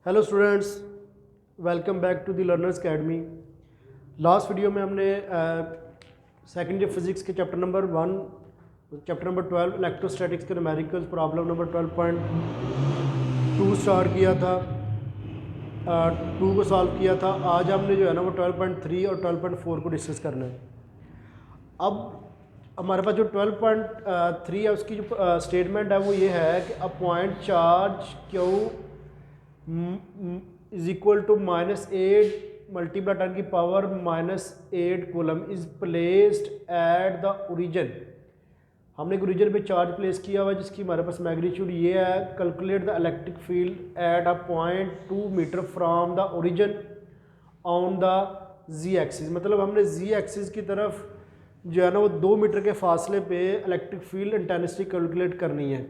Hello students, welcome back to the learners academy. Last video में हमने second year physics के chapter number 12 electrostatics के numericals problem number 12.2 start किया था, 2 को सॉल्व किया था। आज हमने जो है ना वो 12.3 और 12.4 को डिस्कस करना है। अब हमारे पास जो 12.3 है उसकी जो स्टेटमेंट है वो ये है कि a point charge q is equal to -8 multiply 10 की power -8 coulomb is placed at the origin. हमने एक ओरिजिन पे चार्ज प्लेस किया हुआ है जिसकी हमारे पास मैग्नीट्यूड ये है। Calculate the electric field at a point 2 metre from the origin on the z axis. मतलब हमने जी एक्सिस की तरफ जो है ना वो 2 मीटर के फासले पे इलेक्ट्रिक फील्ड इंटेंसिटी कैलकुलेट करनी है।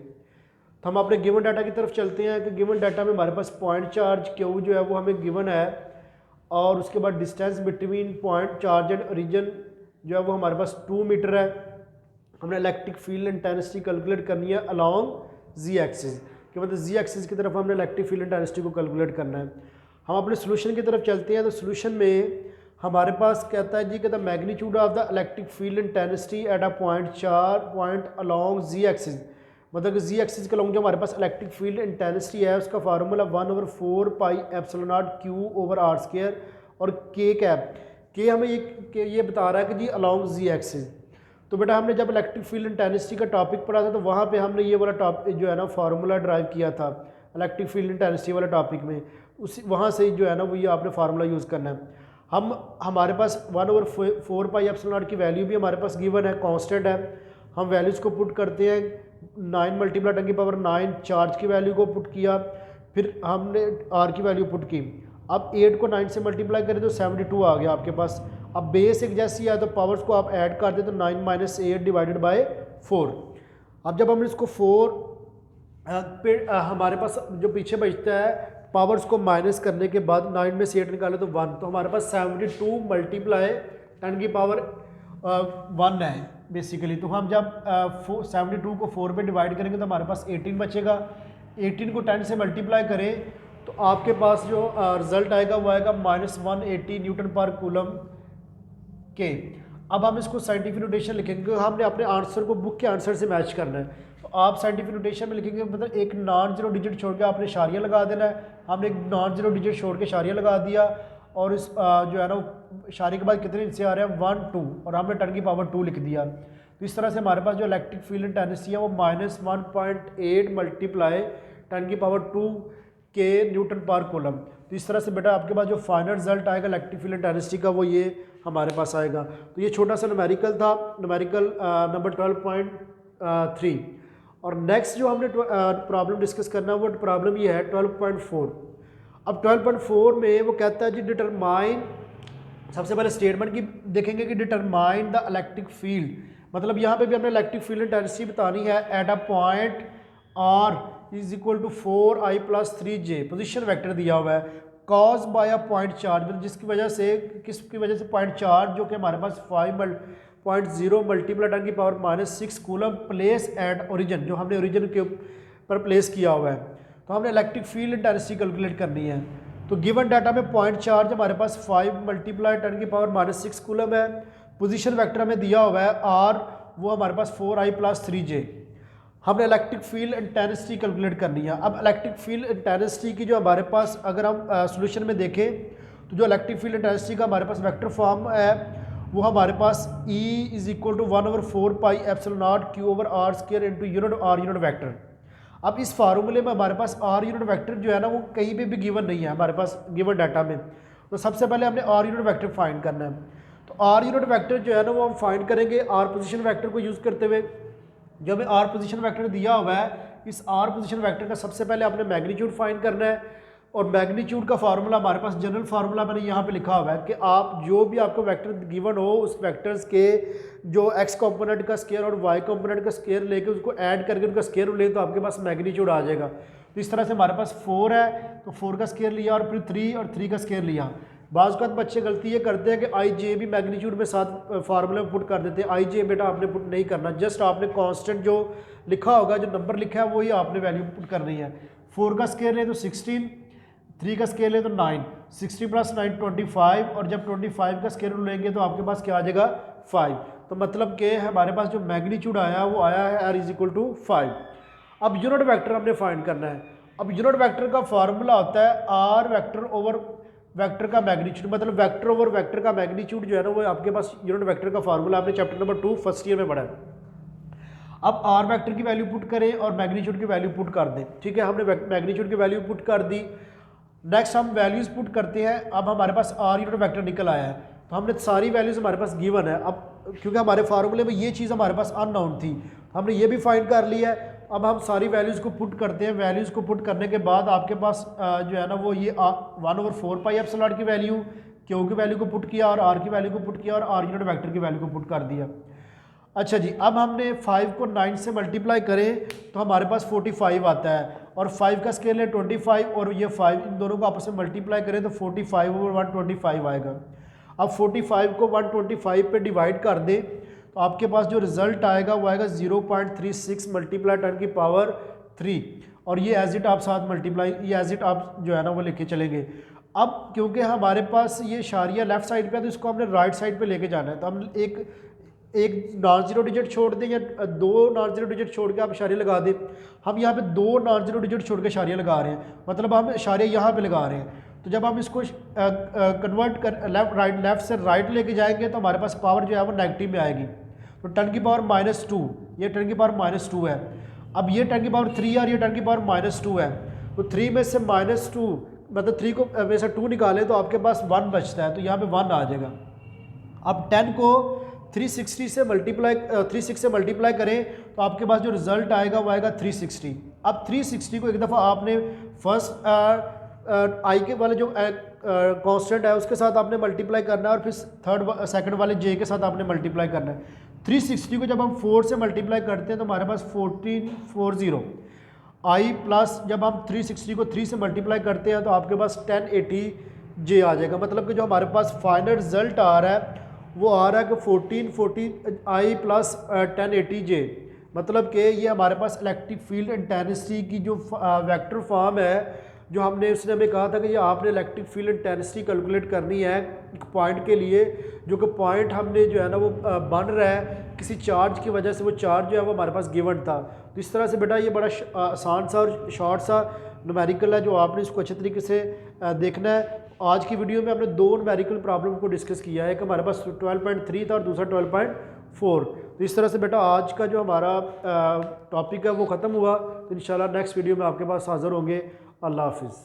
तो हम अपने गिवन डाटा की तरफ चलते हैं कि गिवन डाटा में हमारे पास पॉइंट चार्ज क्यू जो है वो हमें गिवन है, और उसके बाद distance between point charge and origin जो है वो हमारे पास 2 मीटर है। हमने इलेक्ट्रिक फील्ड इंटेंसिटी कैलकुलेट करनी है अलॉन्ग जी एक्सिस, कि मतलब जी एक्सिस की तरफ हमने इलेक्ट्रिक फील्ड इंटेंसिटी को कैलकुलेट करना है। हम अपने सोल्यूशन की तरफ चलते हैं। तो सोल्यूशन में हमारे पास कहता है जी कि the magnitude of the electric field intensity at a point along z axis, मतलब कि जी एक्सिस के अलॉन्ग जो हमारे पास इलेक्ट्रिक फील्ड इंटेंसिटी है उसका formula 1/4 pi epsilon naught q over r square, और के कैप के हमें ये बता रहा है कि जी अलॉन्ग जी एक्सिस। तो बेटा हमने जब इलेक्ट्रिक फील्ड इंटेंसिटी का टॉपिक पढ़ा था तो वहाँ पे हमने ये वाला टॉपिक जो है ना फार्मूला ड्राइव किया था इलेक्ट्रिक फील्ड इंटेंसिटी वाला टॉपिक में। उसी वहाँ से जो है ना वो ये आपने फार्मूला यूज़ करना है। हमारे पास 1/4 पाई एप्सिलॉन नॉट की वैल्यू भी हमारे पास गिवन है, कांस्टेंट है। हम वैल्यूज़ को पुट करते हैं, 9 मल्टीप्लाई 10 की पावर 9 चार्ज की वैल्यू को पुट किया, फिर हमने आर की वैल्यू पुट की। अब 8 को 9 से मल्टीप्लाई करें तो 72 आ गया आपके पास। अब बेस एक जैसी है तो पावर्स को आप ऐड कर दें तो 9 - 8 डिवाइडेड बाय 4। अब जब हम इसको 4 हमारे पास जो पीछे बचता है पावर्स को माइनस करने के बाद 9 में से 8 निकाले तो 1, तो हमारे पास 72 मल्टीप्लाई 10 की पावर 1 है बेसिकली। तो हम जब 72 को 4 पे डिवाइड करेंगे तो हमारे पास 18 बचेगा। 18 को 10 से मल्टीप्लाई करें तो आपके पास जो रिजल्ट आएगा वो आएगा -180 न्यूटन पर कूलम के। अब हम इसको साइंटिफिक नोटेशन लिखेंगे, हमने अपने आंसर को बुक के आंसर से मैच करना है। तो आप साइंटिफिक नोटेशन में लिखेंगे मतलब एक नॉन जीरो डिजिट छोड़ के आपने इशारिया लगा देना है। हमने एक नॉन जीरो डिजिट छोड़ के इशारिया लगा दिया, और इस जो है ना इशारे के बाद कितने हिस्से आ रहे हैं 1 2, और हमने 10 की पावर 2 लिख दिया। तो इस तरह से हमारे पास जो इलेक्ट्रिक फील्ड इंटेंसिटी है वो -1.8 मल्टीप्लाई 10 की पावर 2 के न्यूटन पर कूलम। तो इस तरह से बेटा आपके पास जो फाइनल रिजल्ट आएगा इलेक्ट्रिक फील्ड इंटेंसिटी का वो ये हमारे पास आएगा। तो ये छोटा सा न्यूमेरिकल था, न्यूमेरिकल नंबर 12.3। और नेक्स्ट जो हमने प्रॉब्लम डिस्कस करना है वो प्रॉब्लम ये है 12.4। अब 12.4 में वो कहता है जी डिटरमाइन, सबसे पहले स्टेटमेंट की देखेंगे कि डिटरमाइन द इलेक्ट्रिक फील्ड, मतलब यहाँ पे भी हमने इलेक्ट्रिक फील्ड इंटेंसिटी बतानी है at a point r is equal to 4i + 3j। Position vector दिया हुआ है cause by a point charge, मतलब किसकी वजह से पॉइंट चार्ज जो कि हमारे पास 5.0 मल्टीप्लाई 10 की power -6 coulomb place at origin, जो हमने ओरिजिन के पर प्लेस किया हुआ है। तो हमने इलेक्ट्रिक फील्ड इंटेंसिटी कैलकुलेट करनी है। तो गिवन डाटा में पॉइंट चार्ज हमारे पास 5 मल्टीप्लाई 10 की पावर -6 कूलम है। पोजीशन वेक्टर हमें दिया हुआ है आर, वो हमारे पास 4i + 3j। हमने इलेक्ट्रिक फील्ड इंटेंसिटी कैलकुलेट करनी है। अब इलेक्ट्रिक फील्ड इंटेंसिटी की जो हमारे पास अगर हम सॉल्यूशन में देखें तो जो इलेक्ट्रिक फील्ड इंटेंसिटी का हमारे पास वेक्टर फॉर्म है वो हमारे पास E = 1/4 pi epsilon naught q over r square into unit r unit vector. अब इस फार्मूले में हमारे पास आर यूनिट वेक्टर जो है ना वो कहीं पे भी गिवन नहीं है हमारे पास गिवन डाटा में। तो सबसे पहले हमने आर यूनिट वेक्टर फाइंड करना है। तो आर यूनिट वेक्टर जो है ना वो हम फाइंड करेंगे आर पोजीशन वेक्टर को यूज़ करते हुए। जो हमें आर पोजीशन वेक्टर दिया हुआ है, इस आर पोजीशन वेक्टर का सबसे पहले आपने मैग्नीट्यूड फाइंड करना है, और मैग्नीट्यूड का फार्मूला हमारे पास जनरल फार्मूला मैंने यहाँ पे लिखा हुआ है कि आप जो भी आपको वेक्टर गिवन हो उस वेक्टर्स के जो एक्स कंपोनेंट का स्क्वायर और वाई कंपोनेंट का स्क्वायर लेके उसको ऐड करके उनका स्क्वायर ले तो आपके पास मैग्नीट्यूड आ जाएगा। तो इस तरह से हमारे पास 4 है तो 4 का स्क्वायर लिया, और फिर 3 और 3 का स्क्वायर लिया। बाज़ का बच्चे गलती ये करते हैं कि आई जे भी मैग्नीट्यूड में साथ फार्मूले में पुट कर देते हैं। आई जे बेटा आपने पुट नहीं करना, जस्ट आपने कांस्टेंट जो लिखा होगा, जो नंबर लिखा है वही आपने वैल्यू पुट करनी है। 4 का स्क्वायर ले तो 16, 3 का स्केल है तो 9, 60 + 9 25, और जब 25 का स्केल रूल लेंगे तो आपके पास क्या आ जाएगा 5। तो मतलब कि हमारे पास जो मैग्नीट्यूड आया वो आया है r = 5। अब यूनिट वेक्टर हमने फाइंड करना है। अब यूनिट वेक्टर का फार्मूला होता है r वेक्टर ओवर वेक्टर का मैग्नीट्यूड, मतलब वेक्टर ओवर वेक्टर का मैग्नीट्यूड जो है ना वो आपके पास यूनिट वेक्टर का फार्मूला आपने चैप्टर नंबर 2 फर्स्ट ईयर में पढ़ा है। अब आर वेक्टर की वैल्यू पुट करें और मैग्नीट्यूड की वैल्यू पुट कर दें। ठीक है, हमने मैग्नीट्यूड की वैल्यू पुट कर दी। नेक्स्ट हम वैल्यूज़ पुट करते हैं। अब हमारे पास आर यूनिट वेक्टर निकल आया है, तो हमने सारी वैल्यूज़ हमारे पास गिवन है। अब क्योंकि हमारे फार्मूले में ये चीज़ हमारे पास अननोन थी, हमने ये भी फाइंड कर लिया है। अब हम सारी वैल्यूज़ को पुट करते हैं। वैल्यूज़ को पुट करने के बाद आपके पास जो है ना वो ये 1/4πε की वैल्यू, क्यू की वैल्यू को पुट किया और आर की वैल्यू को पुट किया और आर यूनिट वेक्टर की वैल्यू को पुट कर दिया। अच्छा जी, अब हमने 5 को 9 से मल्टीप्लाई करें तो हमारे पास 45 आता है, और 5 का स्केल है 25 और ये 5, इन दोनों को आपस में मल्टीप्लाई करें तो 45/125 आएगा। अब 45 को 125 पे डिवाइड कर दें तो आपके पास जो रिजल्ट आएगा वो आएगा 0.36 मल्टीप्लाई 10⁻3, और ये एज इट आप साथ मल्टीप्लाई, ये एज इट आप जो है ना वो लेके चलेंगे। अब क्योंकि हमारे पास ये इशारिया लेफ्ट साइड पे है तो इसको हमने राइट साइड पे लेके जाना है, तो हम एक नॉन जीरो डिजिट छोड़ दें या 2 नॉन जीरो डिजिट छोड़ के आप इशारे लगा दें। हम यहाँ पे 2 नॉन जीरो डिजिट छोड़ के इशारे लगा रहे हैं, मतलब हम इशारे यहाँ पे लगा रहे हैं। तो जब हम इसको कन्वर्ट कर लेफ्ट से राइट लेके जाएंगे तो हमारे पास पावर जो है वो नेगेटिव में आएगी। तो 10⁻², ये 10⁻², है। अब ये 10⁻3 और ये 10⁻², है। तो 3 में से -2, मतलब 3 को में से 2 निकालें तो आपके पास 1 बचता है, तो यहाँ पे 1 आ जाएगा। अब 10 को 360 से मल्टीप्लाई 36 से मल्टीप्लाई करें तो आपके पास जो रिजल्ट आएगा वो आएगा 360। अब 360 को एक दफ़ा आपने फर्स्ट आई के वाले जो कांस्टेंट है उसके साथ आपने मल्टीप्लाई करना है, और फिर सेकंड वाले जे के साथ आपने मल्टीप्लाई करना है। 360 को जब हम 4 से मल्टीप्लाई करते हैं तो हमारे पास 1440 आई, प्लस जब हम 360 को 3 से मल्टीप्लाई करते हैं तो आपके पास 1080 जे आ जाएगा। मतलब कि जो हमारे पास फाइनल रिजल्ट आ रहा है वो आ रहा है कि 1440 आई प्लस 1080 जे, मतलब कि ये हमारे पास इलेक्ट्रिक फील्ड इंटेंसिटी की जो वेक्टर फॉर्म है, जो हमने उसने हमें कहा था कि ये आपने इलेक्ट्रिक फील्ड इंटेंसिटी कैलकुलेट करनी है एक पॉइंट के लिए, जो कि पॉइंट हमने जो है ना वो बन रहा है किसी चार्ज की वजह से, वो चार्ज जो है वो हमारे पास गिवन था। तो इस तरह से बेटा ये बड़ा आसान सा और शॉर्ट सा न्यूमेरिकल है जो आपने इसको अच्छे तरीके से देखना है। आज की वीडियो में हमने 2 न्यूमेरिकल प्रॉब्लम को डिस्कस किया है, एक हमारे पास 12.3 था और दूसरा 12.4। तो इस तरह से बेटा आज का जो हमारा टॉपिक है वो ख़त्म हुआ। तो इंशाल्लाह नेक्स्ट वीडियो में आपके पास हाज़िर होंगे। अल्लाह हाफिज़।